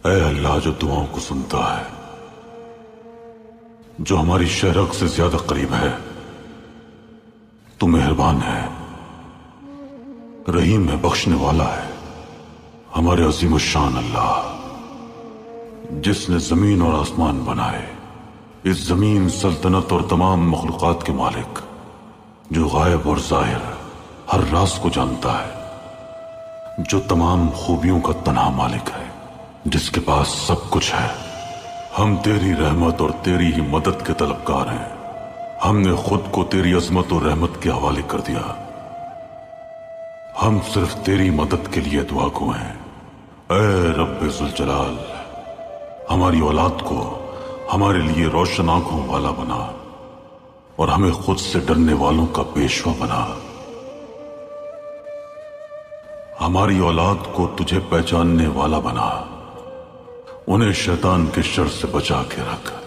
اے اللہ جو دعاؤں کو سنتا ہے، جو ہماری شہرک سے زیادہ قریب ہے، تو مہربان ہے، رحیم ہے، بخشنے والا ہے، ہمارے عظیم الشان اللہ جس نے زمین اور آسمان بنائے، اس زمین، سلطنت اور تمام مخلوقات کے مالک، جو غائب اور ظاہر ہر راز کو جانتا ہے، جو تمام خوبیوں کا تنہا مالک ہے، جس کے پاس سب کچھ ہے۔ ہم تیری رحمت اور تیری ہی مدد کے طلبگار ہیں۔ ہم نے خود کو تیری عظمت اور رحمت کے حوالے کر دیا۔ ہم صرف تیری مدد کے لیے دعا گو ہیں۔ اے رب ذوالجلال، ہماری اولاد کو ہمارے لیے روشن آنکھوں والا بنا اور ہمیں خود سے ڈرنے والوں کا پیشوا بنا۔ ہماری اولاد کو تجھے پہچاننے والا بنا، انہیں شیطان کے شر سے بچا کے رکھ۔